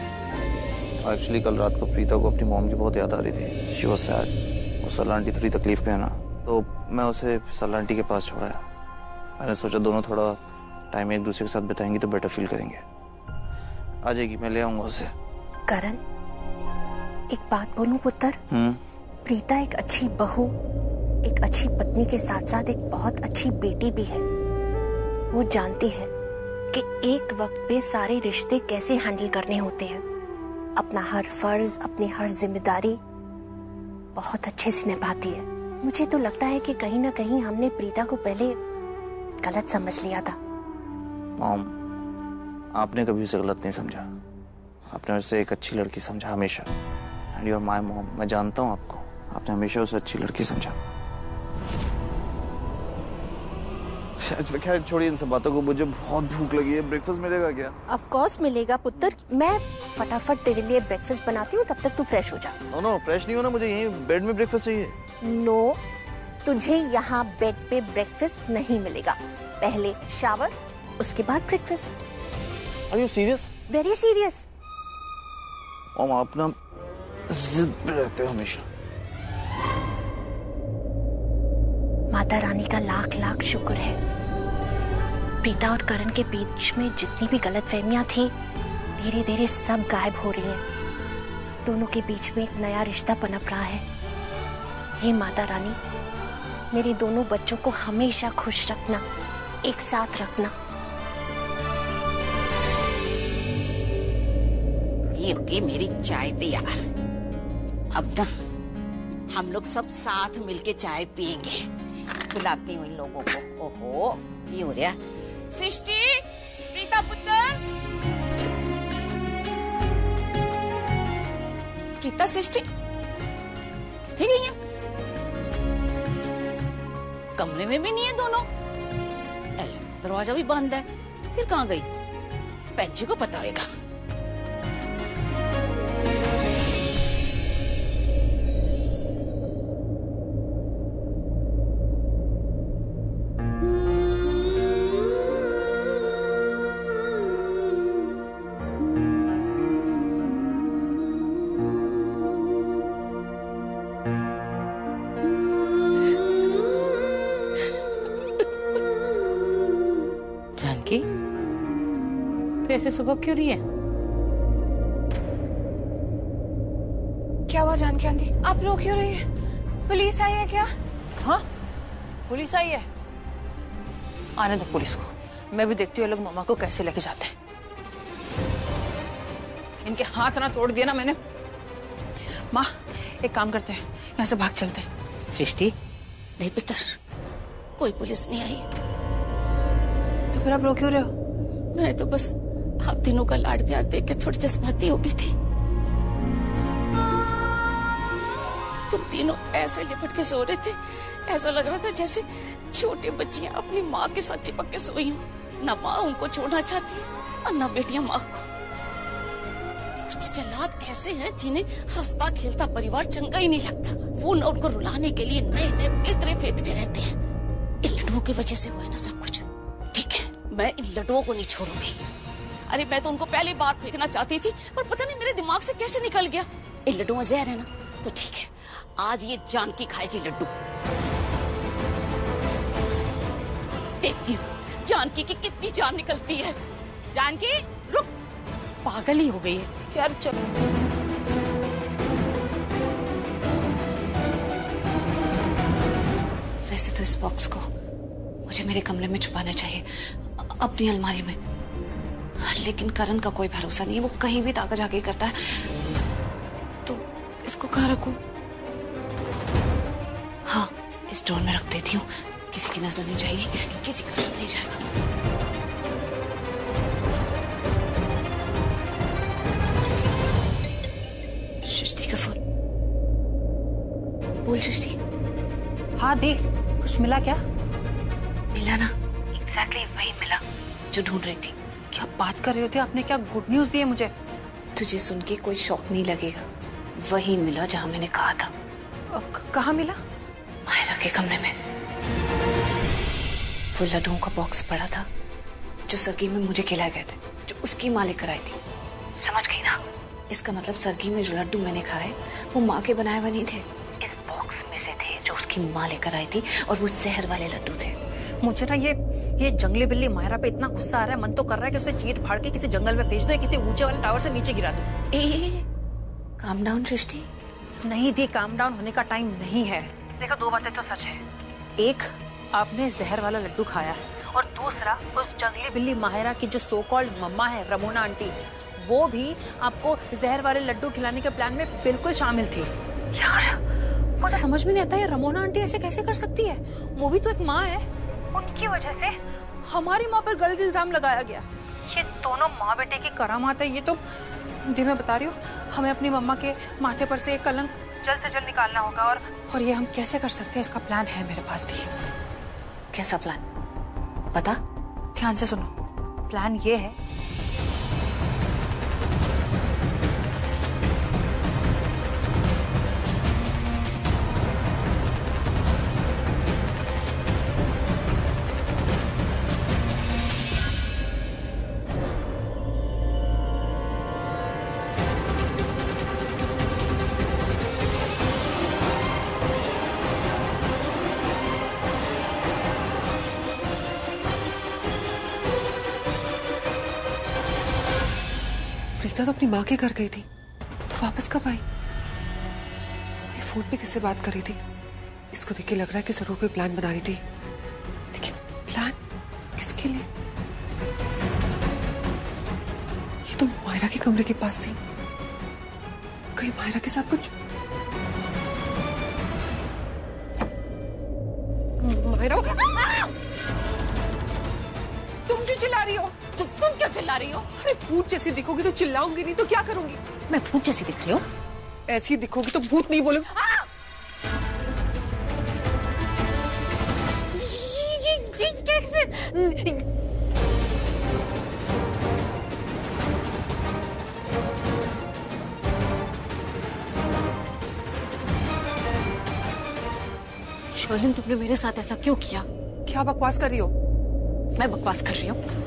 एक्चुअली कल रात को प्रीता को अपनी मॉम की बहुत याद आ रही थी। She was sad. वो सरला आंटी थोड़ी तकलीफ में है ना, तो मैं उसे सरला आंटी के पास छोड़ा है। मैंने सोचा दोनों थोड़ा टाइम एक दूसरे के साथ बिताएंगे तो बेटर फील करेंगे। आ जाएगी, मैं ले आऊंगा उसे। करण, एक बात बोलूं पुत्र? प्रीता एक अच्छी बहू, एक अच्छी पत्नी के साथ साथ एक बहुत अच्छी बेटी भी है। वो जानती है कि एक वक्त पे सारे रिश्ते कैसे हैंडल करने होते हैं। अपना हर फर्ज, अपनी हर जिम्मेदारी बहुत अच्छे से निभाती है। मुझे तो लगता है कि कहीं ना कहीं हमने प्रीता को पहले गलत समझ लिया था। मॉम, आपने कभी उसे गलत नहीं समझा। आपने उसे एक अच्छी लड़की समझा हमेशा। And you are my mom. मैं जानता हूँ आपको, आपने हमेशा उसे अच्छी लड़की समझा। खैर छोड़िए इन सब बातों को, मुझे बहुत भूख लगी है। ब्रेकफास्ट मिलेगा क्या? ऑफ कोर्स मिलेगा पुत्र, मैं फटाफट तेरे लिए ब्रेकफास्ट बनाती हूँ, तब तक तू फ्रेश हो जा। नो फ्रेश नहीं होना, मुझे यहीं बेड में ब्रेकफास्ट चाहिए। नो, तुझे यहाँ बेड पे ब्रेकफास्ट नहीं मिलेगा। पहले शावर, उसके बाद breakfast. Are you serious? Very serious. Mom आप ना जिद पे रहते हो हमेशा। माता रानी का लाख लाख शुक्र है, प्रीता और करण के बीच में जितनी भी गलतफहमियां थी धीरे धीरे सब गायब हो रही हैं। दोनों के बीच में एक नया रिश्ता पनप रहा है। हे माता रानी, मेरे दोनों बच्चों को हमेशा खुश रखना, एक साथ रखना। ये होगी मेरी चाय तैयार। अब ना हम लोग सब साथ मिलके चाय पियेंगे। बुलाती हूँ इन लोगों को। ओहो, ये हो रहा। सृष्टि, प्रीता पुत्र, प्रीता सृष्टि कितने गई है? कमरे में भी नहीं है दोनों। दरवाजा भी बंद है, फिर कहाँ गई? पैंची को पता होगा। तो ऐसे सुबह क्यों रही है? क्या हुआ जानकी आंटी, आप रो क्यों रही है? पुलिस आई है क्या? हाँ, पुलिस आई है। आने दो पुलिस को, मैं भी देखती हूँ लोग मामा को कैसे लेके जाते हैं। इनके हाथ ना तोड़ दिया ना मैंने। माँ, एक काम करते हैं, यहाँ से भाग चलते हैं। सृष्टि, नहीं पुत्र, कोई पुलिस नहीं आई। तो फिर आप रो क्यों रहे हो? मैं तो बस आप तीनों का लाड प्यार देख के थोड़ी जज्बाती हो गई थी। तुम तीनों ऐसे लिपट के सो रहे थे, ऐसा लग रहा था जैसे छोटे बच्चियां अपनी माँ के साथ चिपक के सोई हूँ। ना माँ उनको छोड़ना चाहती है और ना बेटियां माँ को। कुछ जल्लाद ऐसे हैं जिन्हें हंसता खेलता परिवार चंगा ही नहीं लगता। वो न उनको रुलाने के लिए नए नए पेतरे फेंकते रहते हैं। इन लड्डुओं की वजह से हुआ है ना सब कुछ। ठीक है, मैं इन लड्डुओं को नहीं छोड़ूंगी। अरे मैं तो उनको पहली बार फेंकना चाहती थी, पर पता नहीं मेरे दिमाग से कैसे निकल गया। इन लड्डुओं में जहर है ना, तो ठीक है, आज ये जानकी खाएगी लड्डू। देखती हूँ जानकी की कितनी जान निकलती है। जानकी, रुक, पागल ही हो गई है यार। चल वैसे तो इस बॉक्स को मुझे मेरे कमरे में छुपाना चाहिए, अपनी अलमारी में, लेकिन करण का कोई भरोसा नहीं है। वो कहीं भी ताका जाके करता है। तो इसको कहाँ रखूं? हाँ, इस ड्रॉर में रख देती हूँ। किसी की नजर नहीं जाएगी, किसी का शक नहीं जाएगा। सृष्टि का फोन। बोल सृष्टि। हाँ दी, कुछ मिला क्या? मिला ना, एग्जैक्टली वही मिला जो ढूंढ रही थी। क्या बात कर रहे होते? आपने क्या गुड न्यूज दी है मुझे? तुझे सुन के कोई शौक नहीं लगेगा। वही मिला जहां मैंने कहा था। कहाँ मिला? मायरा के कमरे में। वो लड्डुओं का बॉक्स पड़ा था जो सरगी में मुझे खिलाए गए थे, जो उसकी माँ लेकर आई थी। समझ गई ना? इसका मतलब सरगी में जो लड्डू मैंने खाए वो माँ के बनाए हुए नहीं थे। इस बॉक्स में से थे जो उसकी माँ लेकर आई थी, और वो जहर वाले लड्डू थे। मुझे ना ये जंगली बिल्ली मायरा पे इतना गुस्सा आ रहा है, मन तो कर रहा है कि उसे चीर फाड़ के किसी जंगल में भेज दो, किसी ऊंचे वाले टावर से नीचे गिरा दो। काम डाउन सृष्टि। नहीं दी, काम डाउन होने का टाइम नहीं है। देखो, दो बातें तो सच है। एक, आपने जहर वाला लड्डू खाया है, और दूसरा, उस जंगली बिल्ली माहिरा की जो सो कॉल्ड मम्मा है रमोना आंटी, वो भी आपको जहर वाले लड्डू खिलाने के प्लान में बिल्कुल शामिल थी। यार, मुझे समझ में नहीं आता है रमोना आंटी ऐसे कैसे कर सकती है। वो भी तो एक माँ है। उनकी वजह से हमारी माँ पर गलत इल्जाम लगाया गया। ये दोनों माँ बेटे की करामात है। ये तो दी, मैं बता रही हूँ, हमें अपनी मम्मा के माथे पर से एक कलंक जल्द से जल्द निकालना होगा। और ये हम कैसे कर सकते हैं, इसका प्लान है मेरे पास दी। कैसा प्लान? बता। ध्यान से सुनो। प्लान ये है, प्रीता तो अपनी माँ के घर गई थी, तो वापस कब आई? ये फोन पे किससे बात कर रही थी? इसको देख के लग रहा है कि जरूर कोई प्लान बना रही थी, लेकिन प्लान किसके लिए? ये तो मायरा के कमरे के पास थी, कहीं मायरा के साथ कुछ? मायरा, तुम क्यों चिल्ला रही हो? तुम क्यों चिल्ला रही हो? अरे भूत जैसी दिखोगी तो चिल्लाऊंगी नहीं तो क्या करूंगी? मैं भूत जैसी दिख रही हूँ? ऐसी दिखोगी तो भूत नहीं बोलूंगी। ये कैसे? शर्लिन, तुमने मेरे साथ ऐसा क्यों किया? क्या बकवास कर रही हो? मैं बकवास कर रही हूँ?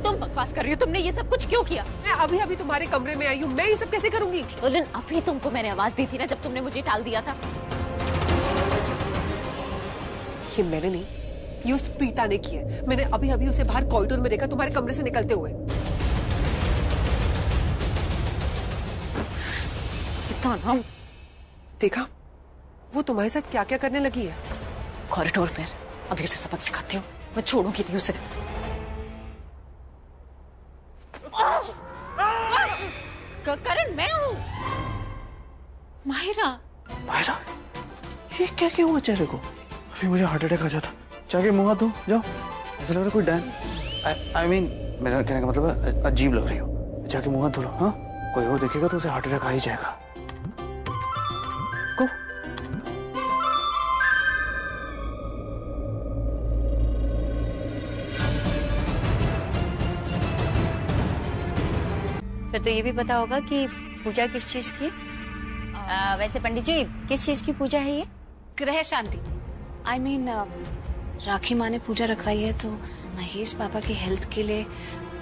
तुम बकवास कर रही हो? तुमने ये सब कुछ क्यों किया? मैं अभी अभी तुम्हारे कमरे में आई हूँ, मैं ये सब कैसे करूंगी? शर्लिन, अभी तुमको मैंने आवाज दी थी ना जब तुमने मुझे टाल दिया था। ये मैंने नहीं, ये उस प्रीता ने किया है। मैंने अभी अभी उसे बाहर कॉरिडोर में देखा तुम्हारे कमरे से निकलते हुए। कितना नाम देखा? वो तुम्हारे साथ क्या क्या करने लगी है। कॉरिडोर पर अभी उसे सबक सिखाती हूँ, मैं छोड़ूंगी नहीं उसे। करण, मैं हूँ माहिरा। माहिरा, ये क्या क्यों हुआ चेहरे को? अभी मुझे हार्ट अटैक आ जाता। जाके मुंह हाथ धो, जाओ। ऐसा लग रहा है कोई डैन। I mean, मेरा कहने का मतलब है अजीब लग रही हो। जाके मुंह हाथ धो लो। हाँ, कोई और देखेगा तो उसे हार्ट अटैक आ ही जाएगा। Go. फिर तो ये भी पता होगा कि पूजा किस चीज की है। वैसे पंडित जी, किस चीज की पूजा है ये? ग्रह शांति। I mean, राखी माँ ने पूजा रखवाई है तो महेश पापा की हेल्थ के लिए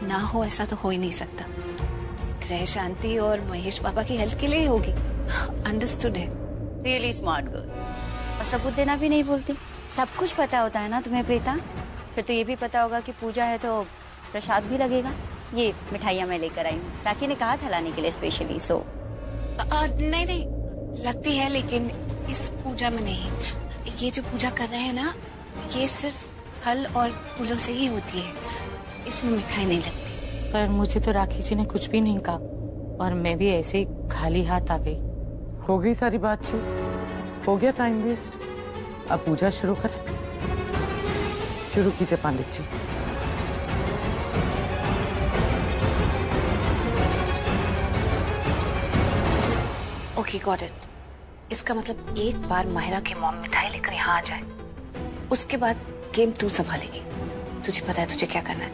ना हो ऐसा तो हो ही नहीं सकता। ग्रह शांति और महेश पापा की हेल्थ के लिए ही होगी। अंडरस्टूड है। Really smart girl. और सबूत देना भी नहीं बोलती। सब कुछ पता होता है ना तुम्हें प्रीता। फिर तो ये भी पता होगा कि पूजा है तो प्रसाद भी लगेगा। ये मिठाइयाँ मैं लेकर आई हूँ, राखी ने कहा था लाने के लिए स्पेशली। सो नहीं नहीं, लगती है लेकिन इस पूजा में नहीं। ये जो पूजा कर रहे हैं ना, ये सिर्फ फल और फूलों से ही होती है, इसमें मिठाई नहीं लगती। पर मुझे तो राखी जी ने कुछ भी नहीं कहा और मैं भी ऐसे ही खाली हाथ आ गई। हो गई सारी बातचीत, हो गया टाइम वेस्ट। अब पूजा शुरू करें। शुरू कीजिए Pandit ji. Okay, got it. इसका मतलब एक बार माहिरा की मॉम मिठाई लेकर यहाँ आ जाए, उसके बाद गेम तू संभालेगी। तुझे पता है तुझे क्या करना है?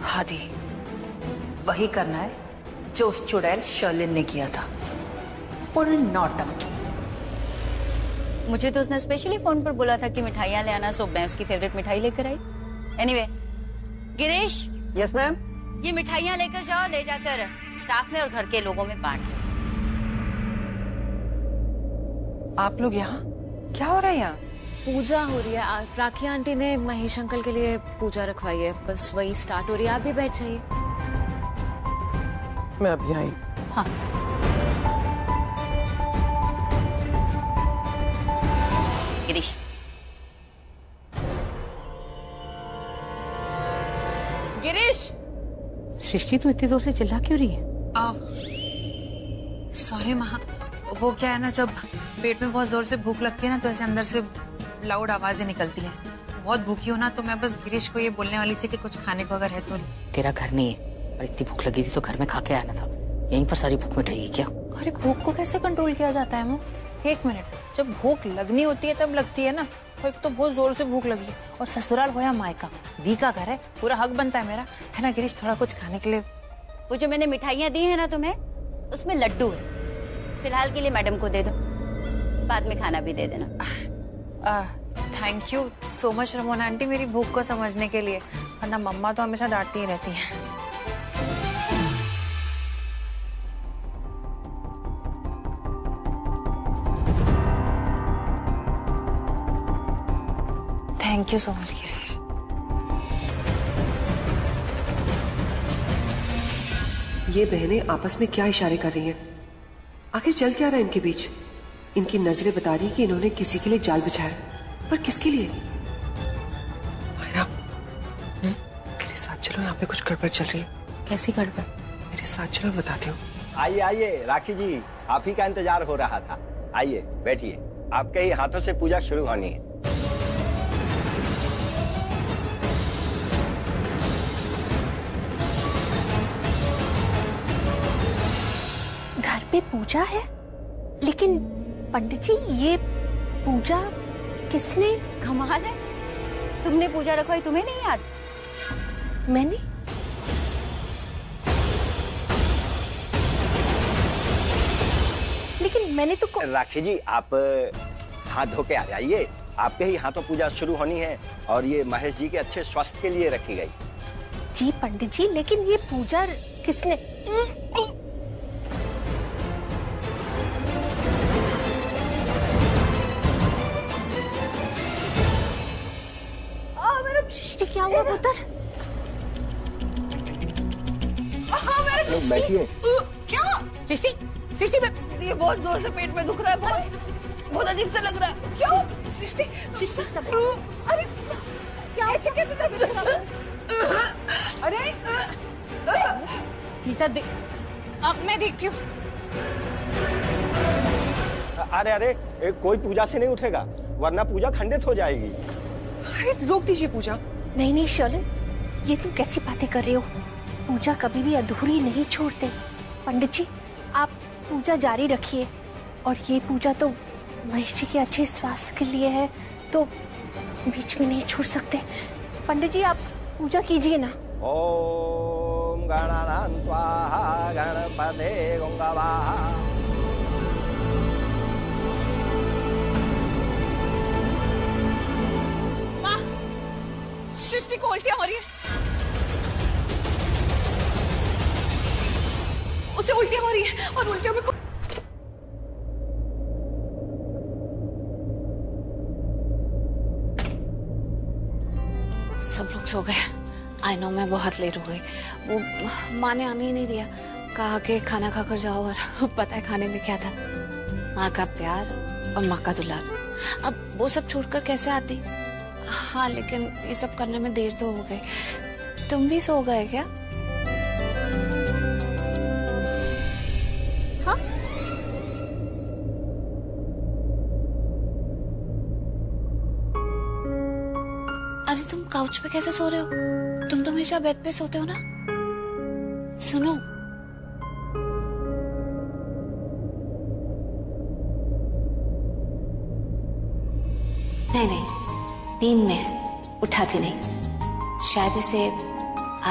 हाँ दी, वही करना है जो उस चुड़ैल शर्लिन ने किया था। फुल नौटंकी। मुझे तो उसने स्पेशली फोन पर बोला था कि मिठाइयाँ ले आना, सो मैं उसकी फेवरेट मिठाई लेकर आई। एनीवे, गिरीश। Yes ma'am. ये मिठाइयाँ लेकर जाओ, ले जाकर स्टाफ में और घर के लोगों में बांट। आप लोग यहाँ क्या हो रहा है? यहाँ पूजा हो रही है। राखी आंटी ने महेश अंकल के लिए पूजा रखवाई है, बस वही स्टार्ट हो रही है। आप भी बैठ जाइए। मैं अभी आई। हाँ। गिरीश, गिरीश। सृष्टि, तू इतनी जोर से चिल्ला क्यों रही है? सॉरी माँ, वो क्या है ना, जब पेट में बहुत जोर से भूख लगती है ना तो ऐसे अंदर से लाउड आवाजें निकलती हैं। बहुत भूखी हो ना तो मैं बस गिरीश को ये बोलने वाली थी कि कुछ खाने को अगर है तो। तेरा घर नहीं है और इतनी भूख लगी थी तो घर में खा के आना था। यहीं पर सारी भूख मिटेगी क्या? अरे भूख को कैसे कंट्रोल किया जाता है? एक मिनट, जब भूख लगनी होती है तब लगती है ना। तो एक तो बहुत जोर से भूख लगी है और ससुराल हो या मायका, दी का घर है, पूरा हक बनता है मेरा, है ना गिरीश? थोड़ा कुछ खाने के लिए। वो जो मैंने मिठाइयाँ दी है ना तुम्हें, उसमें लड्डू है। फिलहाल के लिए मैडम को दे दो, बाद में खाना भी दे देना। Thank you so much Ramona aunty, मेरी भूख को समझने के लिए, वरना मम्मा तो हमेशा डांटती ही रहती है। Thank you so much Girish. ये बहनें आपस में क्या इशारे कर रही हैं? आखिर चल क्या रहा है इनके बीच? इनकी नजरें बता रही कि इन्होंने किसी के लिए जाल बिछाया, पर किसके लिए? मायरा, मेरे साथ चलो, यहाँ पे कुछ गड़बड़ चल रही है। कैसी गड़बड़? मेरे साथ चलो, बताती हूँ। आइए आइए राखी जी, आप ही का इंतजार हो रहा था। आइए बैठिए, आपके ही हाथों से पूजा शुरू होनी है। घर पे पूजा है, लेकिन पंडित जी ये पूजा किसने? कमाल है, तुमने पूजा रखवाई, तुम्हें नहीं याद? मैंने? लेकिन मैंने तो राखी जी, आप हाथ धो के आ जाइए, आपके ही हाथों पूजा शुरू होनी है और ये महेश जी के अच्छे स्वास्थ्य के लिए रखी गई। जी पंडित जी, लेकिन ये पूजा किसने? मेरा सृष्टि क्या हुआ पुत्र? मेरा बैठिए। क्या? सृष्टि, सृष्टि ये बहुत जोर से पेट में दुख रहा है, बहुत अजीब सा लग रहा है। क्या हुआ? सृष्टि, सृष्टि सब। अरे क्या ऐसे कैसे तरह? अरे गीता देख, अब मैं देखती हूँ। अरे अरे, कोई पूजा से नहीं उठेगा, वरना पूजा खंडित हो जाएगी। अरे रोक दीजिए पूजा। नहीं नहीं शर्लिन, ये तुम कैसी बातें कर रहे हो? पूजा कभी भी अधूरी नहीं छोड़ते। पंडित जी, आप पूजा जारी रखिए, और ये पूजा तो महेश जी के अच्छे स्वास्थ्य के लिए है, तो बीच में नहीं छोड़ सकते। पंडित जी, आप पूजा कीजिए ना। ओम गणानां स्वाहा गणपते गंगावाहा। सृष्टि को उल्टियां हो रही है, उसे उल्टियां हो रही है, और उल्टियों में सब लोग सो गए। आई नो मैं बहुत लेट हो गई। वो माँ ने आने ही नहीं दिया, कहा कि खाना खाकर जाओ, और पता है खाने में क्या था? माँ का प्यार और माँ का दुलार। अब वो सब छोड़कर कैसे आती? हाँ, लेकिन ये सब करने में देर तो हो गई। तुम भी सो गए क्या? हाँ? अरे तुम काउच पे कैसे सो रहे हो? तुम तो हमेशा बेड पे सोते हो ना। सुनो, नहीं नहीं, नींद में उठाती नहीं। शायद इसे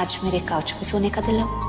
आज मेरे काउच पे सोने का दिल हो।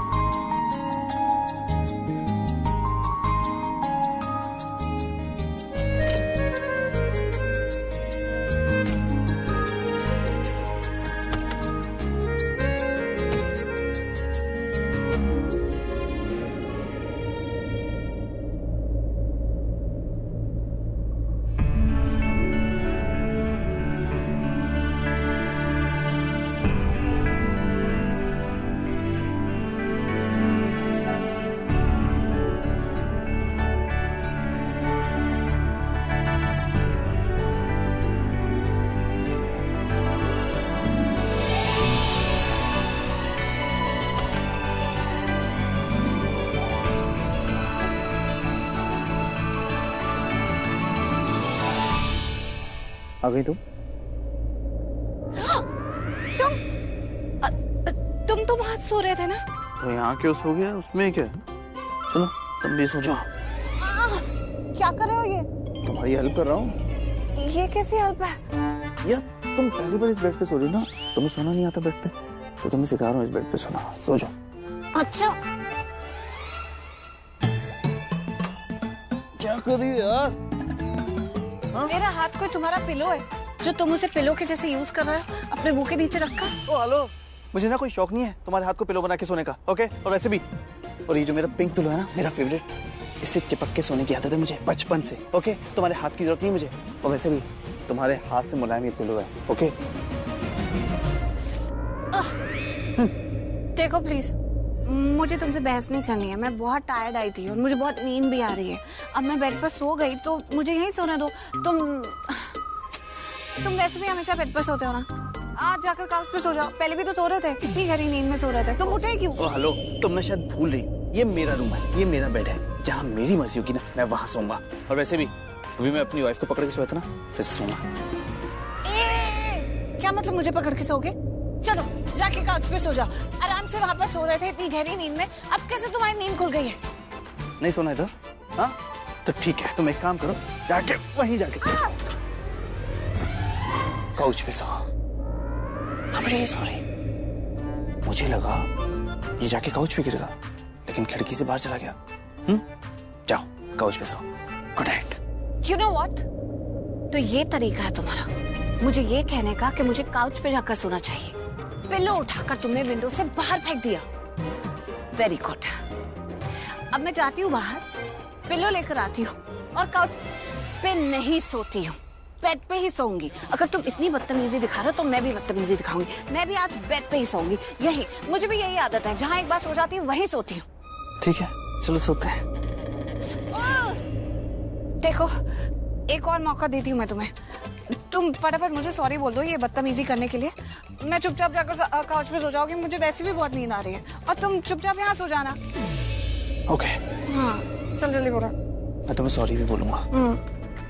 आ गई तुम? तुम तो वहां सो रहे थे ना? तो यहाँ क्यों सो गया? उसमें क्या? चलो तुम भी सो जाओ। क्या कर रहे हो ये? तुम्हारी हेल्प कर रहा हूँ। ये कैसी हेल्प है? यार तुम पहली बार इस बेड पे सो रही हो ना, तुम्हें सोना नहीं आता बेड पे, तो तुम्हें सिखा रहा हूँ इस बेड पे सोना। सो जाओ। अच्छा, क्या कर रही है यार? मेरा हाथ कोई तुम्हारा पिलो है जो तुम उसे पिलो के जैसे यूज कर रहे हो, अपने मुंह के नीचे रखा? ओ हेलो, मुझे ना कोई शौक नहीं है तुम्हारे हाथ को पिलो बना के सोने का, ओके? और वैसे भी, और ये जो मेरा पिंक पिलो है ना, मेरा फेवरेट, इससे चिपक के सोने की आदत है मुझे बचपन से, ओके? तुम्हारे हाथ की जरूरत नहीं मुझे, और वैसे भी तुम्हारे हाथ से मुलायम ये पिलो है, ओके? देखो प्लीज, मुझे तुमसे बहस नहीं करनी है। मैं बहुत टायर्ड आई थी और मुझे बहुत नींद भी आ रही है। अब मैं बेड पर सो गई तो मुझे यहीं सोने दो। तुम वैसे भी हमेशा बेड पर सोते हो ना, आज जाकर काउच पे सो जाओ। पहले भी तो सो रहे थे, कितनी गहरी नींद में सो रहे थे। तुम उठे क्यों? ओ हेलो, तुम ना शायद भूल रही हो, ये मेरा रूम है, ये मेरा बेड है। जहाँ मेरी मर्जी होगी ना मैं वहां सोऊंगा। और वैसे भी अभी मैं अपनी वाइफ को पकड़ के सोया था ना, फिर से सोऊंगा। क्या मतलब मुझे पकड़ के सोगे? चलो जाके काउच पे सो जाओ। आराम से वहां पर सो रहे थे इतनी गहरी नींद में, अब कैसे तुम्हारी नींद खुल गई है? नहीं सोना इधर? हाँ तो ठीक है, तुम एक काम करो, जाके वहीं जाके काउच पे सो। I'm really sorry। मुझे लगा ये जाके काउच पे गिरेगा, लेकिन खिड़की से बाहर चला गया। जाओ काउच पे सो। Good night. You know what? तो ये तरीका है तुम्हारा मुझे ये कहने का कि मुझे काउच पे जाकर सोना चाहिए। पिल्लो उठाकर तुमने विंडो से बाहर फेंक दिया। Very good. अब मैं जाती हूँ बाहर, पिल्लो लेकर आती हूँ और काउच पे नहीं सोती हूँ, बेड पे ही सोऊंगी। अगर तुम इतनी बदतमीजी दिखा रहे हो तो मैं भी बदतमीजी दिखाऊंगी। मैं भी आज बेड पे ही सोऊंगी। यही मुझे भी यही आदत है, जहाँ एक बार सो जाती हूँ वहीं सोती हूँ। ठीक है चलो सोते हैं। देखो एक और मौका देती हूँ मैं तुम्हें। तुम फटाफट मुझे सॉरी बोल दो ये बदतमीजी करने के लिए। मैं चुपचाप जाकर काउच पे सो जाऊंगी, मुझे वैसे भी बहुत नींद आ रही है। और तुम चुपचाप यहाँ सो जाना। ओके। हाँ चल जल्दी बोला। मैं तुम्हें सॉरी भी बोलूंगा।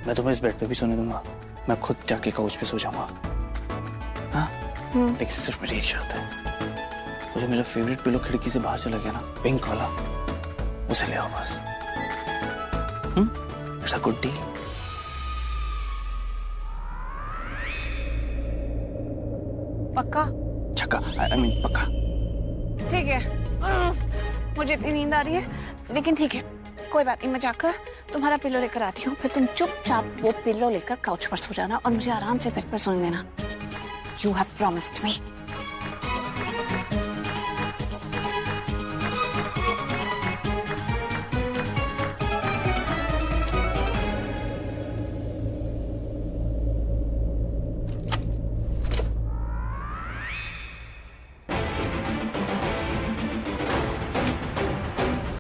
मैं तुम्हें इस बेड पे भी सोने दूंगा। मैं खुद जाके काउच पे सो जाऊंगा। हाँ लेकिन सिर्फ मेरी एक शर्त है, मुझे मेरा फेवरेट पिलो खिड़की से बाहर चला गया ना, पिंक वाला, उसे ले आओ बस। It's a good deal. पक्का? छक्का, आई मीन पक्का। ठीक है। मुझे इतनी नींद आ रही है, लेकिन ठीक है कोई बात नहीं। मैं जाकर तुम्हारा पिलो लेकर आती हूँ, फिर तुम चुपचाप वो पिलो लेकर काउच पर सो जाना और मुझे आराम से बेड पर सोने देना। You have promised me.